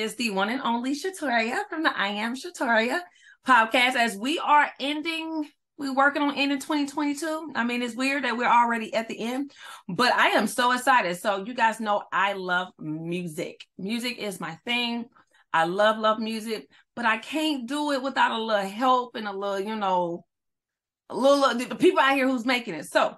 is the one and only Shatoria from the I Am Shatoria podcast. As we are we're working on ending 2022. I mean, it's weird that we're already at the end, but I am so excited. So you guys know I love music. Music is my thing. I love music, but I can't do it without a little help and a little, the people out here who's making it. So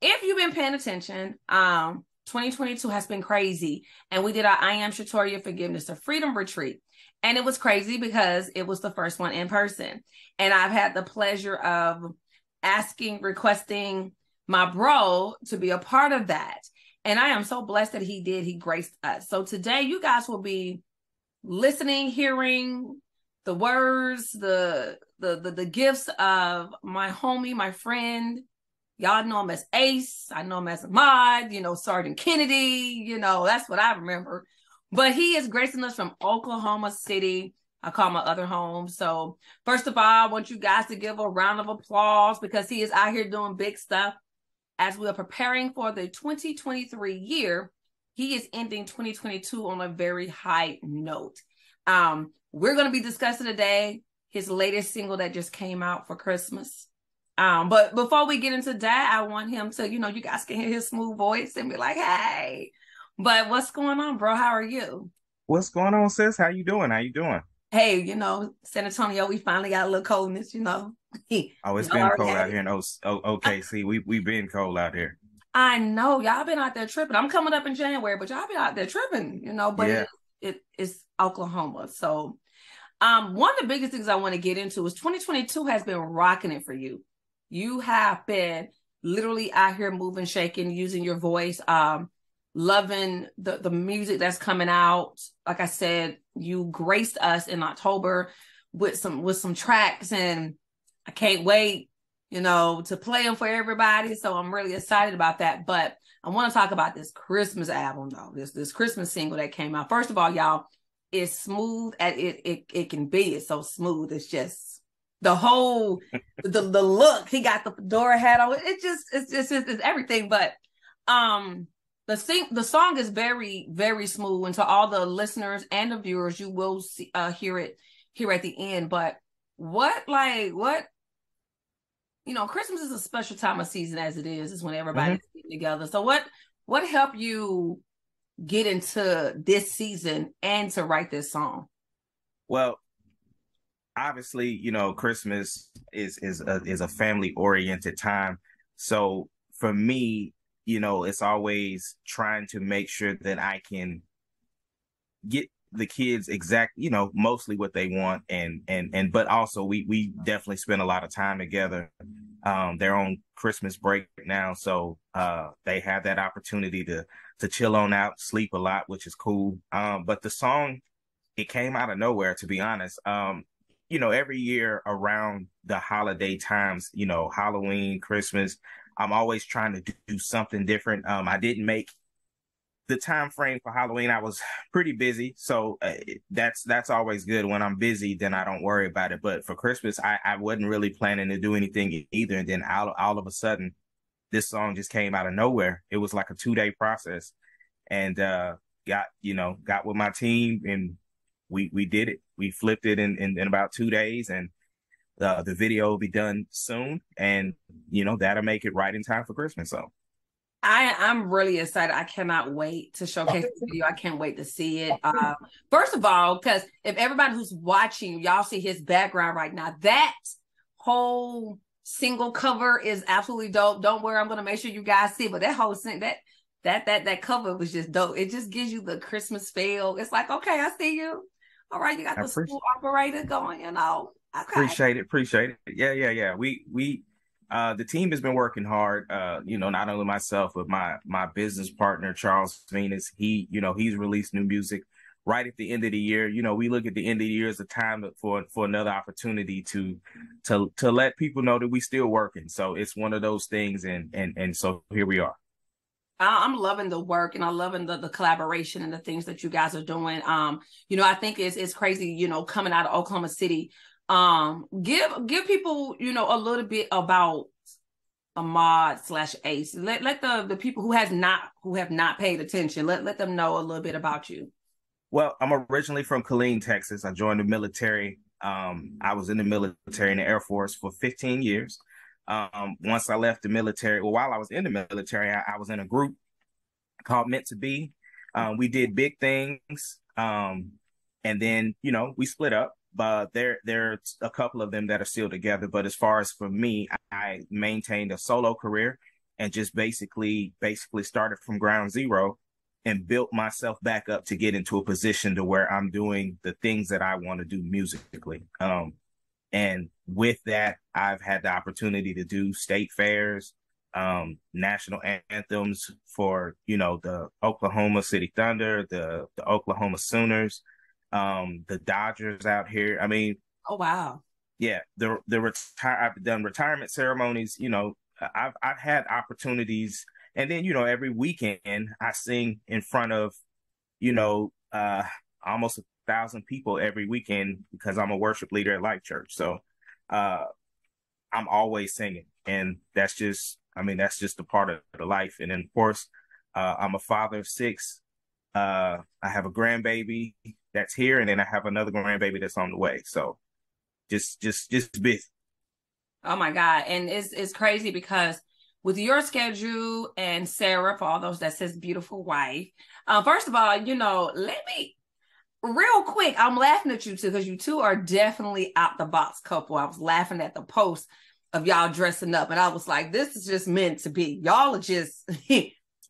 if you've been paying attention, 2022 has been crazy. And we did our I Am Shatoria Forgiveness of Freedom retreat. And it was crazy because it was the first one in person. And I've had the pleasure of requesting my bro to be a part of that. And I am so blessed that he did. He graced us. So today you guys will be listening, hearing the words, the gifts of my homie, my friend. Y'all know him as Ace. I know him as Ahmad, Sergeant Kennedy, that's what I remember. But he is gracing us from Oklahoma City. I call my other home. So first of all, I want you guys to give a round of applause because he is out here doing big stuff. As we are preparing for the 2023 year, he is ending 2022 on a very high note. We're going to be discussing today his latest single that just came out for Christmas. But before we get into that, I want him to, you guys can hear his smooth voice and be like, hey, but what's going on, bro? How are you? What's going on, sis? How you doing? Hey, San Antonio, we finally got a little coldness, Oh, it's been cold out here in OKC. We've been cold out here. I know y'all been out there tripping. I'm coming up in January, but y'all been out there tripping, but yeah. It's Oklahoma. So one of the biggest things I want to get into is 2022 has been rocking it for you. You have been literally out here moving, shaking, using your voice, loving the music that's coming out. Like I said, you graced us in October with some tracks, and I can't wait, to play them for everybody. So I'm really excited about that. But I want to talk about this Christmas album, though. This Christmas single that came out. First of all, y'all, it's smooth as it can be. It's so smooth. It's just the whole the look. He got the Pandora hat on. It's everything. But the song is very, very smooth, and to all the listeners and the viewers, you will hear it here at the end. But Christmas is a special time of season as it is. It's when everybody's getting together. So what helped you get into this season and to write this song? Well, obviously, Christmas is a family oriented time. So for me, it's always trying to make sure that I can get the kids mostly what they want, and but also we definitely spend a lot of time together. They're on Christmas break now, so they have that opportunity to chill on out, sleep a lot, which is cool. But the song, it came out of nowhere, to be honest. Every year around the holiday times, Halloween, Christmas, I'm always trying to do something different. I didn't make the time frame for Halloween. I was pretty busy, so that's always good. When I'm busy, then I don't worry about it. But for Christmas, I wasn't really planning to do anything either. And then all of a sudden, this song just came out of nowhere. It was like a 2-day process, and got with my team, and we did it. We flipped it in about 2 days, and the video will be done soon, and that'll make it right in time for Christmas. So I'm really excited. I cannot wait to showcase the video. I can't wait to see it. First of all, because if everybody who's watching, y'all see his background right now, that whole single cover is absolutely dope. Don't worry, I'm going to make sure you guys see it. But that whole thing, that cover was just dope. It just gives you the Christmas feel. It's like, okay, I see you. All right, you got the school operator going, Okay. Appreciate it. Yeah. We the team has been working hard. Not only myself, but my business partner, Charles Venus. He's released new music right at the end of the year. We look at the end of the year as a time for another opportunity to let people know that we still working. So it's one of those things, and so here we are. I'm loving the work, and I'm loving the collaboration and the things that you guys are doing. I think it's crazy, coming out of Oklahoma City. Give people, a little bit about Ahmad / Ace. Let the people who have not paid attention, let them know a little bit about you. Well, I'm originally from Killeen, Texas. I joined the military. I was in the military in the Air Force for 15 years. Once I left the military, well, while I was in the military, I was in a group called Meant to Be. We did big things, and then we split up. But there's a couple of them that are still together. But as far as for me, I maintained a solo career and just basically started from ground zero and built myself back up to get into a position to where I'm doing the things that I want to do musically. And with that, I've had the opportunity to do state fairs, national anthems for, the Oklahoma City Thunder, the Oklahoma Sooners, the Dodgers out here. I mean, Oh, wow. yeah, I've done retirement ceremonies, I've had opportunities. And then, every weekend I sing in front of, you know, uh, almost 1,000 people every weekend because I'm a worship leader at Life Church. So uh, I'm always singing, and that's just a part of the life. And then, of course, I'm a father of six. I have a grandbaby that's here, and then I have another grandbaby that's on the way. So just busy. Oh my God. And it's crazy because with your schedule and Sarah, for all those that says beautiful wife, first of all, let me real quick, I'm laughing at you two because you two are definitely out the box couple. I was laughing at the post of y'all dressing up, and I was like, this is just meant to be. Y'all are just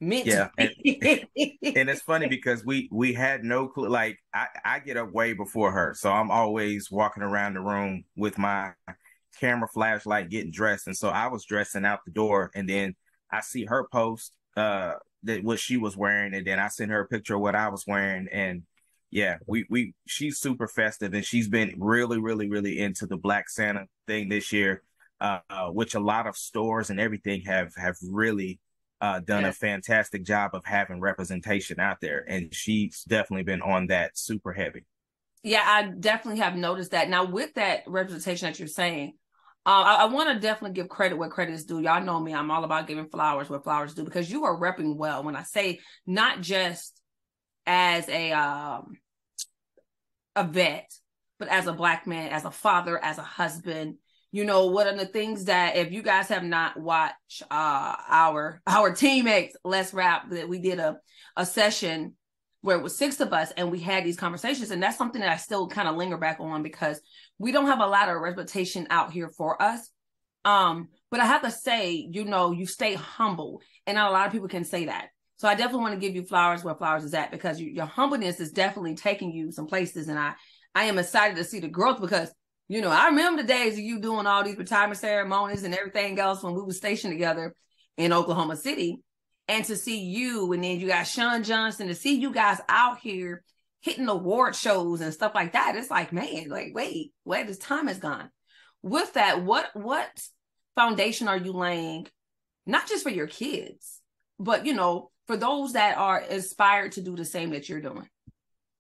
meant Yeah, to be. and it's funny because we had no clue. Like I get up way before her, so I'm always walking around the room with my camera flashlight getting dressed. And so I was dressing out the door, and then I see her post that what she was wearing, and then I sent her a picture of what I was wearing. And yeah, we she's super festive, and she's been really, really, really into the Black Santa thing this year, which a lot of stores and everything have really done a Yes. fantastic job of having representation out there. And she's definitely been on that super heavy. Yeah, I definitely have noticed that. Now, with that representation that you're saying, I want to definitely give credit where credit is due. Y'all know me; I'm all about giving flowers where flowers due because you are repping well. When I say not just as a vet, but as a Black man, as a father, as a husband. What are the things that if you guys have not watched our teammates, Let's Rap, that we did a session where it was six of us and we had these conversations. And that's something that I still kind of linger back on because we don't have a lot of reputation out here for us. But I have to say, you stay humble, and not a lot of people can say that. So I definitely want to give you flowers where flowers is at because your humbleness is definitely taking you some places. And I am excited to see the growth because, I remember the days of you doing all these retirement ceremonies and everything else when we were stationed together in Oklahoma City. And to see you, and then you got Sean Johnson, to see you guys out here hitting award shows and stuff like that. It's like, man, like, wait, where this time has gone. With that, what foundation are you laying, not just for your kids, but, for those that are inspired to do the same that you're doing?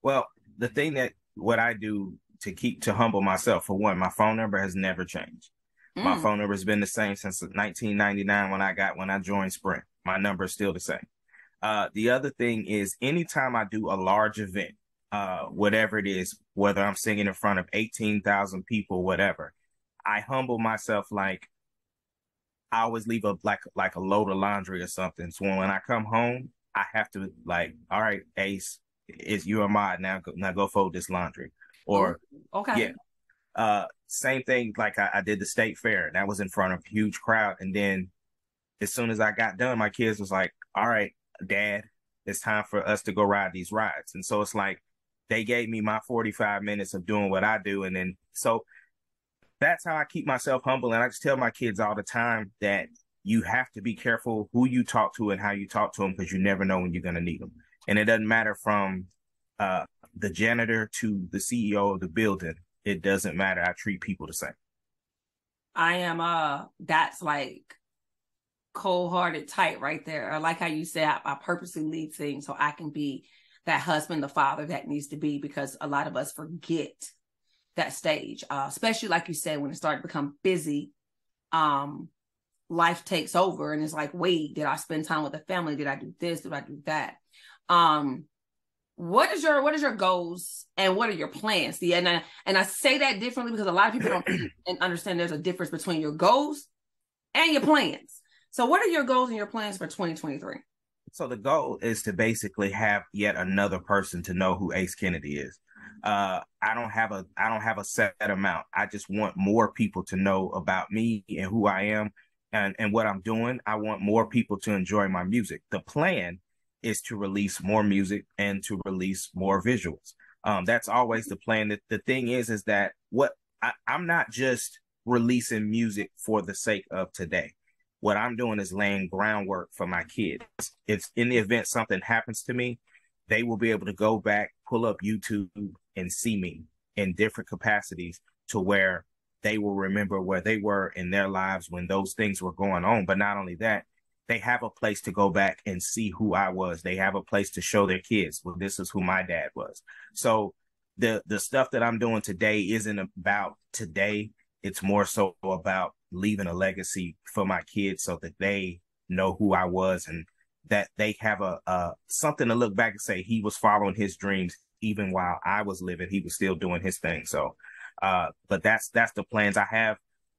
Well, the thing that what I do to humble myself, for one, my phone number has never changed. My phone number has been the same since 1999 when I joined Sprint. My number is still the same. The other thing is anytime I do a large event, whatever it is, whether I'm singing in front of 18,000 people, whatever, I humble myself. Like I always leave like a load of laundry or something. So when I come home, I have to like, all right, Ace, it's you and my now go fold this laundry. Or Okay. yeah. Same thing, like I did the state fair, and that was in front of a huge crowd. And then as soon as I got done, my kids was like, all right, Dad, it's time for us to go ride these rides. And so it's like they gave me my 45 minutes of doing what I do. And then so that's how I keep myself humble. And I just tell my kids all the time that you have to be careful who you talk to and how you talk to them because you never know when you're going to need them. And it doesn't matter from the janitor to the CEO of the building. It doesn't matter. I treat people the same. I am that's like cold-hearted tight right there. I like how you said I purposely leave things so I can be that husband, the father that needs to be, because a lot of us forget that stage, especially like you said, when it started to become busy, life takes over and it's like, wait, did I spend time with the family? Did I do this? Did I do that? what is your goals and what are your plans? See, and I say that differently because a lot of people don't and understand there's a difference between your goals and your plans. So what are your goals and your plans for 2023? So the goal is to basically have yet another person to know who Ace Kennedy is. I don't have a set amount. I just want more people to know about me and who I am and what I'm doing. I want more people to enjoy my music. The plan is to release more music and to release more visuals. That's always the plan. The thing is that I'm not just releasing music for the sake of today. What I'm doing is laying groundwork for my kids. It's in the event something happens to me, they will be able to go back, pull up YouTube and see me in different capacities to where they will remember where they were in their lives when those things were going on. But not only that, they have a place to go back and see who I was. They have a place to show their kids, well, this is who my dad was. So the stuff that I'm doing today isn't about today. It's more so about leaving a legacy for my kids so that they know who I was and that they have a something to look back and say he was following his dreams even while I was living. He was still doing his thing. So, but that's the plans I have.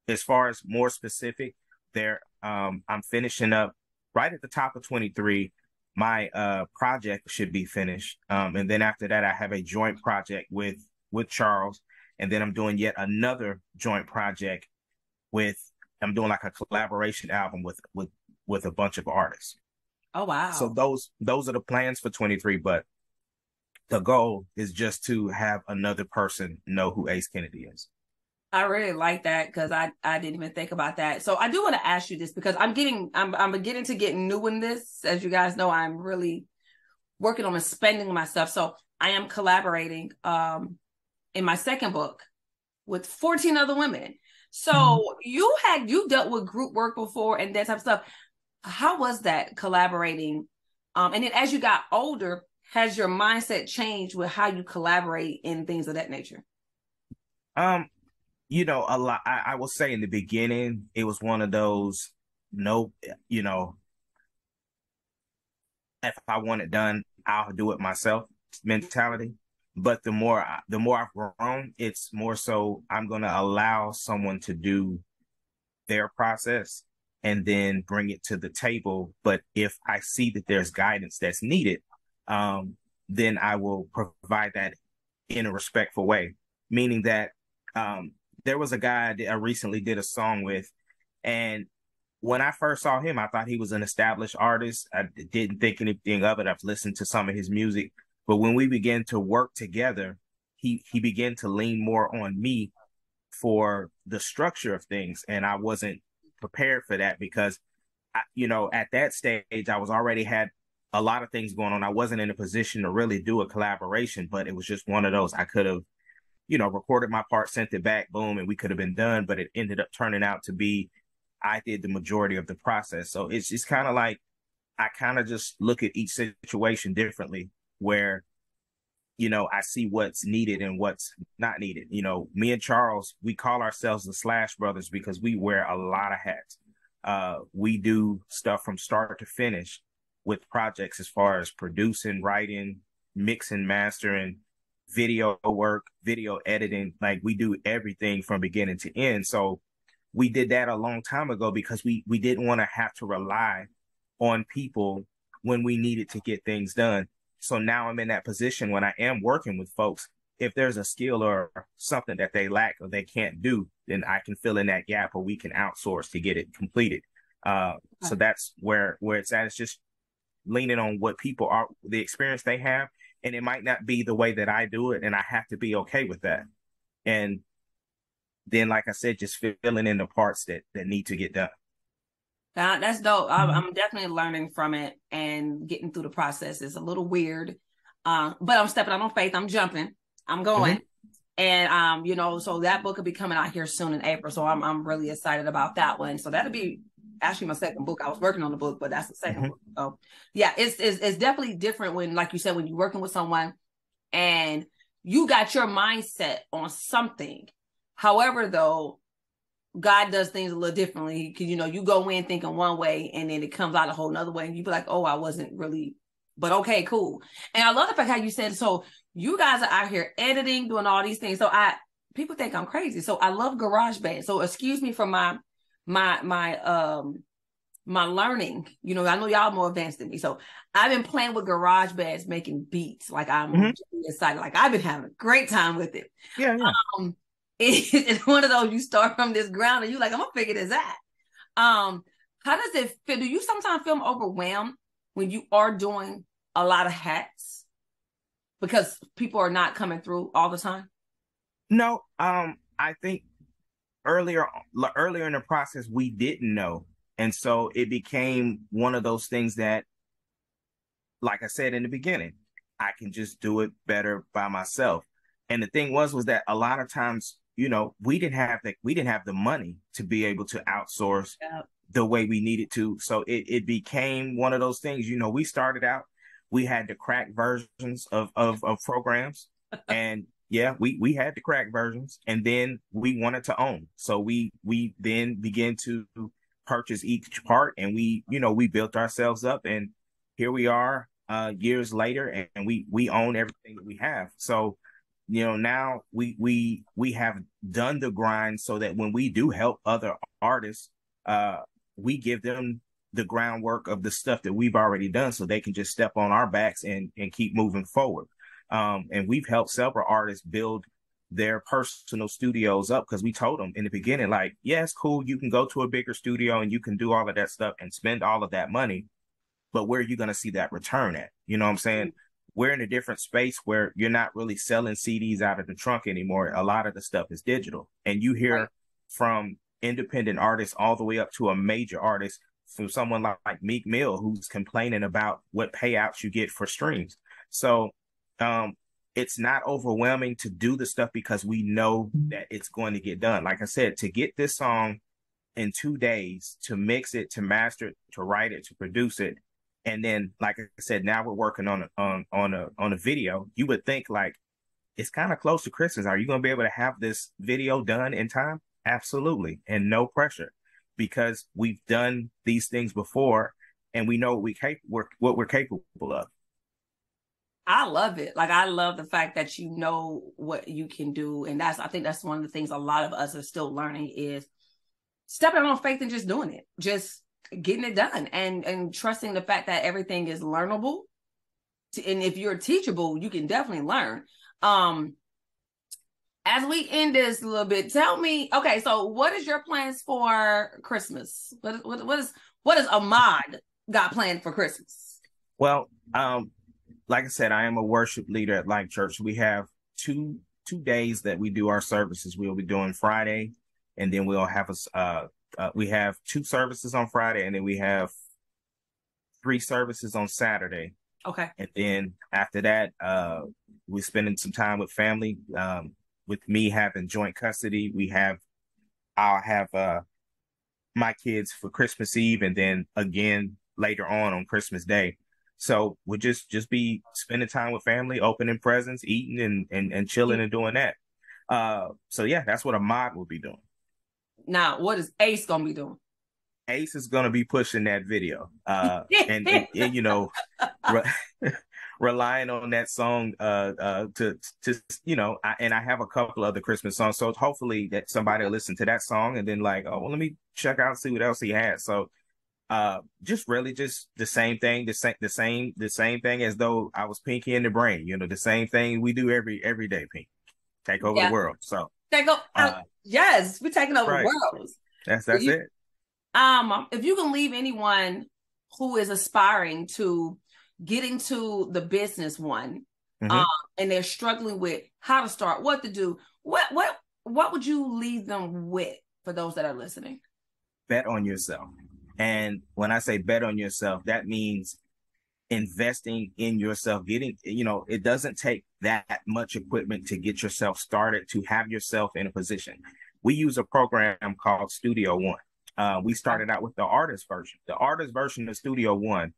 As far as more specific, I'm finishing up right at the top of 23. My project should be finished, and then after that, I have a joint project with Charles, and then I'm doing yet another joint project I'm doing like a collaboration album with a bunch of artists. Oh, wow. So those are the plans for 23, but the goal is just to have another person know who Ace Kennedy is. I really like that because I didn't even think about that. So I do want to ask you this because I'm beginning to get new in this. As you guys know, I'm really working on expanding myself. So I am collaborating in my second book with 14 other women. So you dealt with group work before and that type of stuff. How was that collaborating? And then as you got older, has your mindset changed with how you collaborate in things of that nature? A lot. I will say in the beginning, it was one of those, no, if I want it done, I'll do it myself mentality. But the more I've grown, it's more so I'm going to allow someone to do their process and then bring it to the table. But if I see that there's guidance that's needed, then I will provide that in a respectful way, meaning that there was a guy that I recently did a song with, and when I first saw him, I thought he was an established artist. I didn't think anything of it. I've listened to some of his music. But when we began to work together, he began to lean more on me for the structure of things. And I wasn't prepared for that because, at that stage, I was already had a lot of things going on. I wasn't in a position to really do a collaboration, but it was just one of those. I could have, recorded my part, sent it back, boom, and we could have been done. But it ended up turning out to be I did the majority of the process. So it's kind of like I kind of just look at each situation differently where, I see what's needed and what's not needed. Me and Charles, we call ourselves the Slash Brothers because we wear a lot of hats. We do stuff from start to finish with projects as far as producing, writing, mixing, mastering, video work, video editing. Like we do everything from beginning to end. So we did that a long time ago because we didn't want to have to rely on people when we needed to get things done. So now I'm in that position when I am working with folks. If there's a skill or something that they lack or they can't do, then I can fill in that gap or we can outsource to get it completed. So that's where it's at. It's just leaning on what people are, the experience they have. And it might not be the way that I do it. And I have to be okay with that. And then, like I said, just filling in the parts that need to get done. That's dope. I'm definitely learning from it and getting through the process. It's a little weird, but I'm stepping out on faith. I'm jumping. I'm going. And, so that book will be coming out here soon in April. So I'm really excited about that one. So that'll be actually my second book. I was working on the book, but that's the second book. So yeah, it's definitely different when, like you said, when you're working with someone and you got your mindset on something. However, though, God does things a little differently because, you go in thinking one way and then it comes out a whole nother way. And you be like, oh, I wasn't really But okay, cool. And I love the fact how you said, so you guys are out here editing, doing all these things. So people think I'm crazy. So I love GarageBand. So excuse me for my learning. You know, I know y'all more advanced than me. So I've been playing with GarageBands, making beats. Like I'm excited. Like I've been having a great time with it. Yeah. It's one of those, you start from this ground and you like, I'm gonna figure this out. How does it feel? Do you sometimes feel overwhelmed when you are doing a lot of hats because people are not coming through all the time? No, I think earlier in the process we didn't know, and so it became one of those things that, like I said in the beginning, I can just do it better by myself. And the thing was that a lot of times, you know, we didn't have the money to be able to outsource the way we needed to. So it became one of those things. You know, we started out, we had the crack versions of programs, and yeah, we had the crack versions, and then we wanted to own. So we then began to purchase each part, and we built ourselves up, and here we are years later, and we own everything that we have. So, you know, now we have done the grind so that when we do help other artists, we give them the groundwork of the stuff that we've already done so they can just step on our backs and keep moving forward. And we've helped several artists build their personal studios up because we told them in the beginning, like, yeah, it's cool. You can go to a bigger studio and you can do all of that stuff and spend all of that money. But where are you going to see that return at? You know what I'm saying? We're in a different space where you're not really selling CDs out of the trunk anymore. A lot of the stuff is digital. And you hear from independent artists all the way up to a major artist, from someone like Meek Mill, who's complaining about what payouts you get for streams. So it's not overwhelming to do the stuff because we know that it's going to get done. Like I said, to get this song in 2 days, to mix it, to master it, to write it, to produce it, and then, like I said, now we're working on a video. You would think, like, it's kind of close to Christmas. Are you going to be able to have this video done in time? Absolutely, and no pressure, because we've done these things before, and we know what we're capable of. I love it. Like, I love the fact that you know what you can do, and I think that's one of the things a lot of us are still learning is stepping on faith and just doing it, just getting it done, and trusting the fact that everything is learnable. And if you're teachable, you can definitely learn. As we end this a little bit, tell me, okay, so what is your plans for Christmas? What is Ahmad got planned for Christmas? Well, like I said, I am a worship leader at Life Church. We have two days that we do our services. We'll be doing Friday, and then we'll have we have 2 services on Friday, and then we have 3 services on Saturday. Okay. And then after that, we're spending some time with family. With me having joint custody, I'll have my kids for Christmas Eve, and then again later on Christmas Day. So we'll just be spending time with family, opening presents, eating and chilling and doing that. So yeah, that's what Ahmad will be doing. Now, what is Ace gonna be doing? Ace is gonna be pushing that video, and you know, relying on that song to you know. I have a couple other Christmas songs, so hopefully that somebody will listen to that song and then like, oh, well, let me check out and see what else he has. So just really just the same thing, the same thing as though I was Pinky in the Brain. You know, the same thing we do every day. Pink, take over the world. So take over. Yes, we're taking over worlds. That's it. If you can leave anyone who is aspiring to get into the business one, and they're struggling with how to start, what to do, what would you leave them with for those that are listening? Bet on yourself. And when I say bet on yourself, that means investing in yourself, it doesn't take that much equipment to get yourself started, to have yourself in a position. We use a program called Studio One. We started out with the artist version. The artist version of Studio One,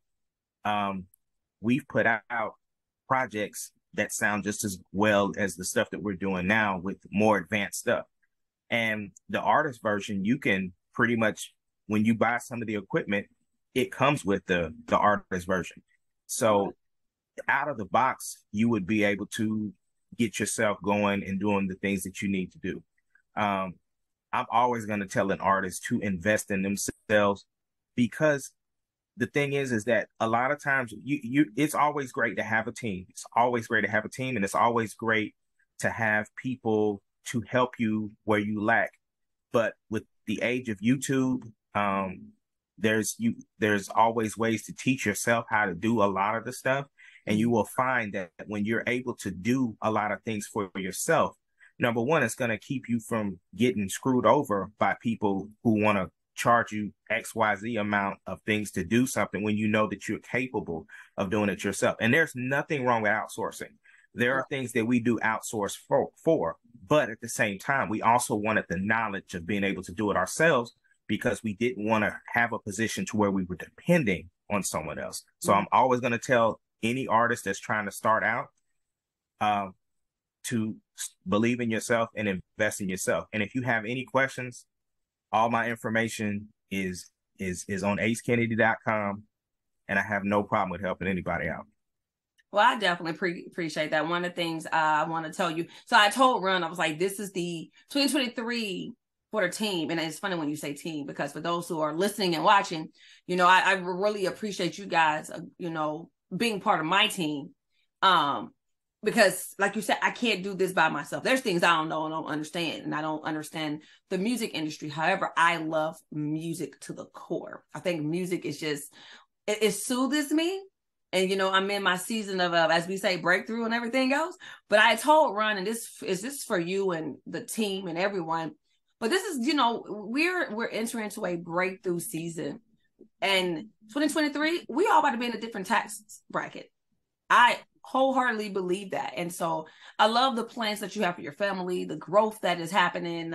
we've put out projects that sound just as well as the stuff that we're doing now with more advanced stuff. And the artist version, you can pretty much, when you buy some of the equipment, it comes with the artist version. So out of the box, you would be able to get yourself going and doing the things that you need to do. I'm always going to tell an artist to invest in themselves, because the thing is that a lot of times it's always great to have a team. It's always great to have a team, and it's always great to have people to help you where you lack. But with the age of YouTube, there's always ways to teach yourself how to do a lot of the stuff. And you will find that when you're able to do a lot of things for yourself, number one, it's going to keep you from getting screwed over by people who want to charge you XYZ amount of things to do something when you know that you're capable of doing it yourself. And there's nothing wrong with outsourcing. There are things that we do outsource for, but at the same time, we also wanted the knowledge of being able to do it ourselves, because we didn't want to have a position to where we were depending on someone else. So I'm always going to tell any artist that's trying to start out to believe in yourself and invest in yourself. And if you have any questions, all my information is on acekennedy.com, and I have no problem with helping anybody out. Well, I definitely appreciate that. One of the things I want to tell you, so I told Run, I was like, this is the 2023 for the team. And it's funny when you say team, because for those who are listening and watching, you know, I really appreciate you guys, you know, being part of my team. Because like you said, I can't do this by myself. There's things I don't know and don't understand, and I don't understand the music industry. However, I love music to the core. I think music is just, it soothes me. And, you know, I'm in my season of, as we say, breakthrough and everything else. But I told Ron, and this is for you and the team and everyone. But this is, you know, we're entering into a breakthrough season. And 2023, we all about to be in a different tax bracket. I wholeheartedly believe that. And so I love the plans that you have for your family, the growth that is happening.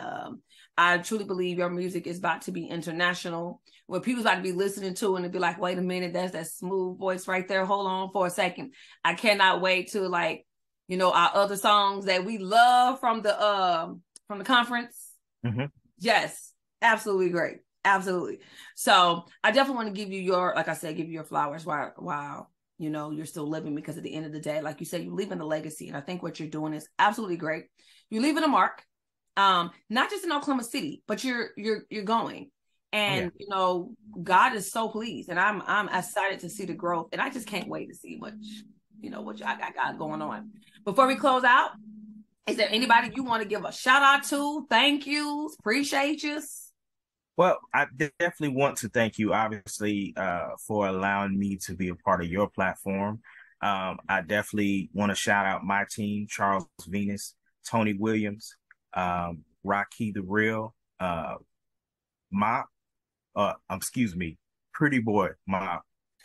I truly believe your music is about to be international, where people's about to be listening to and be like, wait a minute, that's that smooth voice right there. Hold on for a second. I cannot wait to, like, you know, our other songs that we love from the conference. Mm-hmm. Yes, absolutely great. Absolutely. So I definitely want to give you your flowers while you know, you're still living, because at the end of the day, like you said, you're leaving a legacy. And I think what you're doing is absolutely great. You're leaving a mark, not just in Oklahoma City, but you're going. And, you know, God is so pleased, and I'm excited to see the growth, and I just can't wait to see what I got going on. Before we close out, is there anybody you want to give a shout out to? Thank yous, appreciate you. Well, I definitely want to thank you, obviously, for allowing me to be a part of your platform. I definitely want to shout out my team: Charles Venus, Tony Williams, Rocky the Real, Pretty Boy Mop,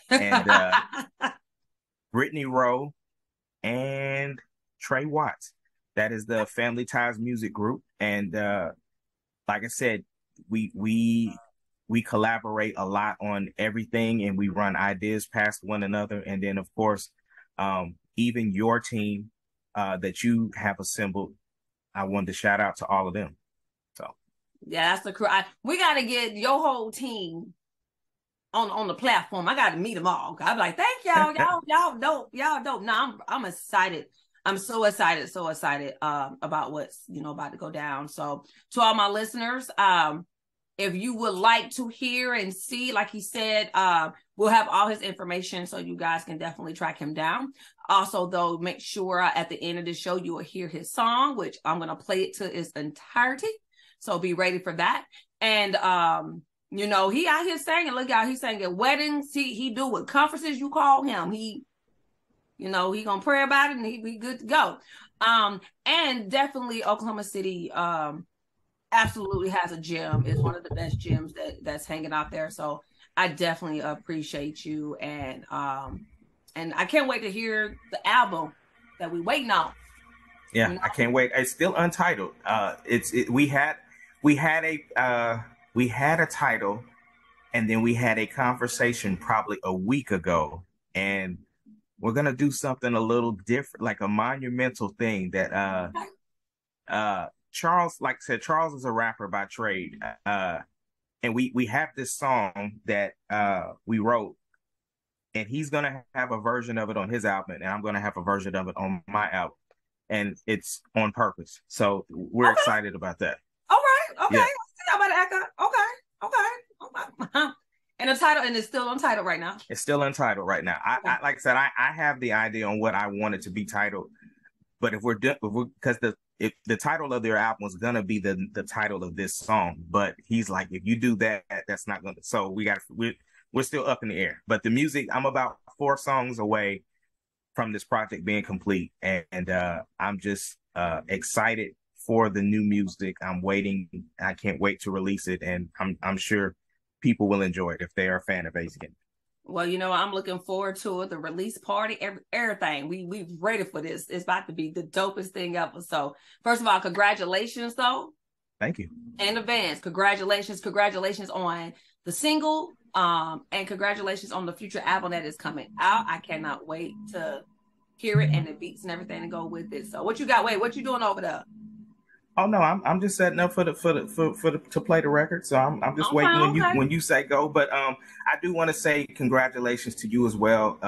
and Brittany Rowe, and Trey Watts. That is the Family Ties Music Group. And like I said, we collaborate a lot on everything, and we run ideas past one another. And then, of course, even your team that you have assembled, I wanted to shout out to all of them. So yeah, that's the crew. We got to get your whole team on the platform. I got to meet them all. I'm like, thank y'all, y'all dope. No, I'm excited. I'm so excited about what's, you know, about to go down. So to all my listeners, if you would like to hear and see, like he said, we'll have all his information, so you guys can definitely track him down. Also, though, make sure at the end of the show, you will hear his song, which I'm going to play it to its entirety. So be ready for that. And, you know, he out here singing. Look out, he's singing at weddings. He do what conferences you call him. You know, he gonna pray about it, and he good to go. And definitely Oklahoma City absolutely has a gym. It's one of the best gyms that's hanging out there. So I definitely appreciate you, and I can't wait to hear the album that we waiting on. Yeah, you know? I can't wait. It's still untitled. We had a title, and then we had a conversation probably a week ago, and we're going to do something a little different, like a monumental thing that Charles, like I said, Charles is a rapper by trade. And we have this song that we wrote and he's gonna have a version of it on his album, and I'm gonna have a version of it on my album, and it's on purpose. So we're excited about that. All right, okay. Yeah. I'm about to act out. Okay. And the title, and it's still untitled right now. It's still untitled right now. I like I said, I have the idea on what I want it to be titled, but if we're because the title of their album is gonna be the title of this song, but he's like, if you do that, that's not gonna. So we're still up in the air. But the music, I'm about 4 songs away from this project being complete, and I'm just excited for the new music. I'm waiting. I can't wait to release it, and I'm sure people will enjoy it if they are a fan of Ace Kennedy. Well, I'm looking forward to it. The release party, everything. We ready for this. It's about to be the dopest thing ever. So, first of all, congratulations, though. Thank you. In advance, congratulations on the single, and congratulations on the future album that is coming out. I cannot wait to hear it and the beats and everything to go with it. So, what you got? Wait, what you doing over there? Oh no, I'm just setting up for to play the record. So I'm just waiting when you say go. But I do want to say congratulations to you as well,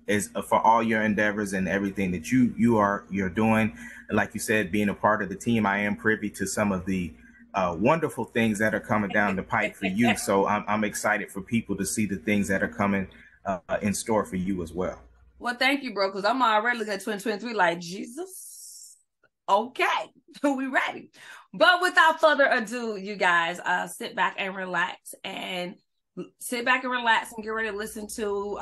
as for all your endeavors and everything that you're doing. And like you said, being a part of the team, I am privy to some of the wonderful things that are coming down the pipe for you. So I'm excited for people to see the things that are coming in store for you as well. Well, thank you, bro, because I'm already looking at 2023 like, Jesus. Okay, we ready. But without further ado, you guys, sit back and relax and get ready to listen to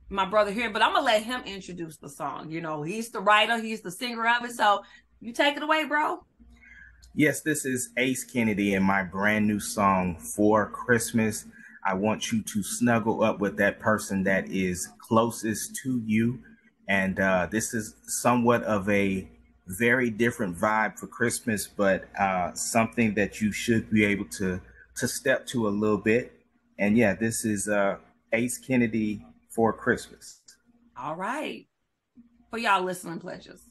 my brother here. But I'm going to let him introduce the song. He's the writer, he's the singer of it. So you take it away, bro. Yes, this is Ace Kennedy and my brand new song, For Christmas. I want you to snuggle up with that person that is closest to you. And this is somewhat of a very different vibe for Christmas, but something that you should be able to step to a little bit. And yeah, this is Ace Kennedy, For Christmas. All right. For y'all listening pleasures.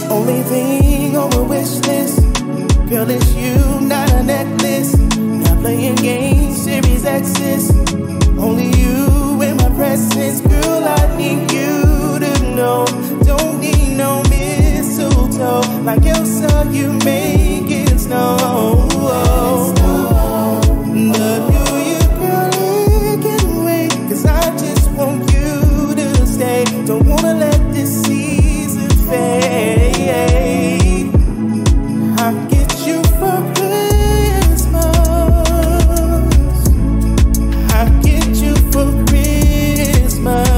Only thing on my wish list, girl, it's you, not a necklace. Not playing games, Series X's. Only you in my presence, girl, I need you to know. Don't need no mistletoe. Like Elsa, you make it snow. Love you, girl, it can wait. 'Cause I just want you to stay. Don't wanna let this season fade. I'll get you for Christmas. I'll get you for Christmas.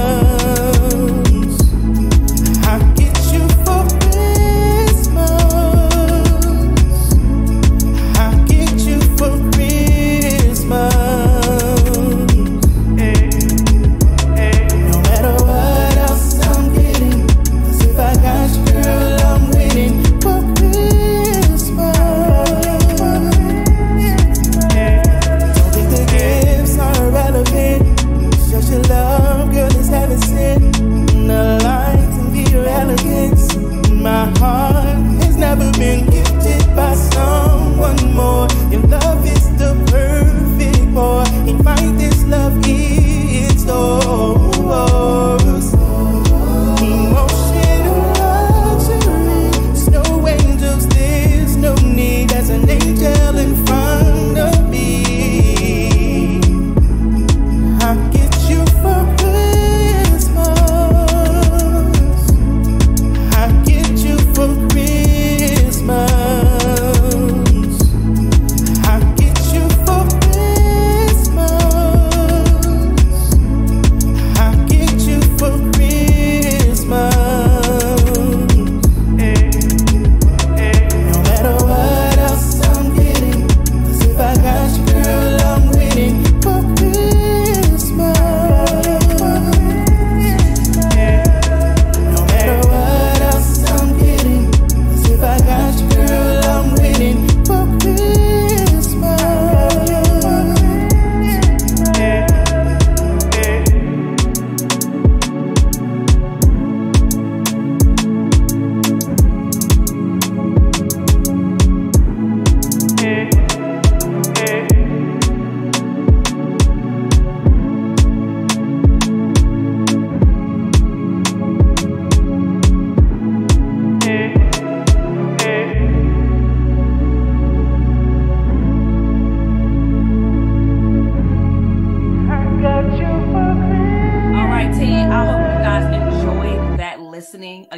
I'll get you for Christmas.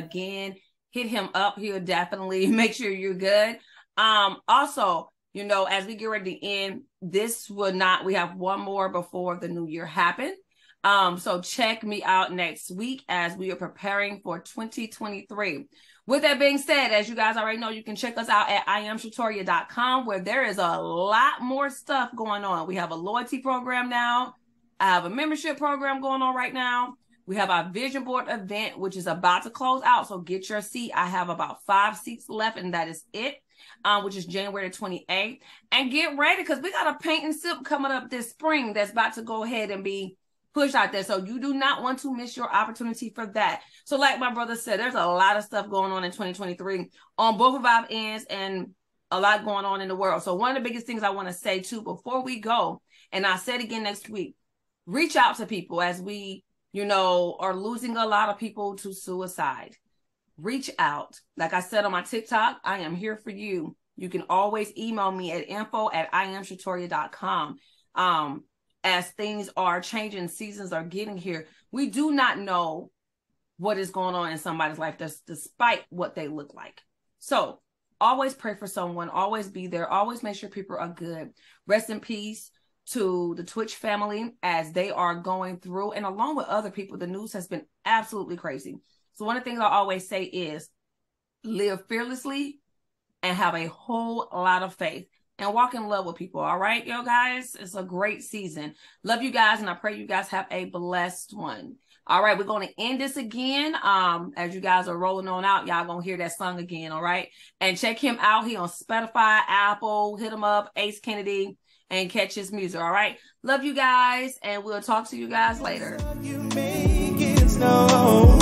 again, hit him up. He'll definitely make sure you're good. Also, you know, as we get ready to end, we have one more before the new year happens. So check me out next week as we are preparing for 2023. With that being said, as you guys already know, you can check us out at IamShatoria.com, where there is a lot more stuff going on. We have a loyalty program now. I have a membership program going on right now. We have our vision board event, which is about to close out. So get your seat. I have about 5 seats left, and that is it, which is January 28th. And get ready, because we got a paint and sip coming up this spring that's about to go ahead and be pushed out there. So you do not want to miss your opportunity for that. So like my brother said, there's a lot of stuff going on in 2023 on both of our ends and a lot going on in the world. So one of the biggest things I want to say too, before we go, and I'll say it again next week, reach out to people as we, you know, are losing a lot of people to suicide. Reach out. Like I said on my TikTok, I am here for you. You can always email me at info@IamShatoria.com. As things are changing, seasons are getting here, we do not know what is going on in somebody's life, despite what they look like. So always pray for someone, always be there, always make sure people are good. Rest in peace to the Twitch family as they are going through, and along with other people, the news has been absolutely crazy. So one of the things I always say is live fearlessly and have a whole lot of faith. And walk in love with people. All right, yo guys, it's a great season. Love you guys, and I pray you guys have a blessed one. All right, we're going to end this again. As you guys are rolling on out, y'all gonna hear that song again. All right, and check him out. He on Spotify, Apple. Hit him up, Ace Kennedy, and catch his music. All right, love you guys, and we'll talk to you guys later. You make it snow.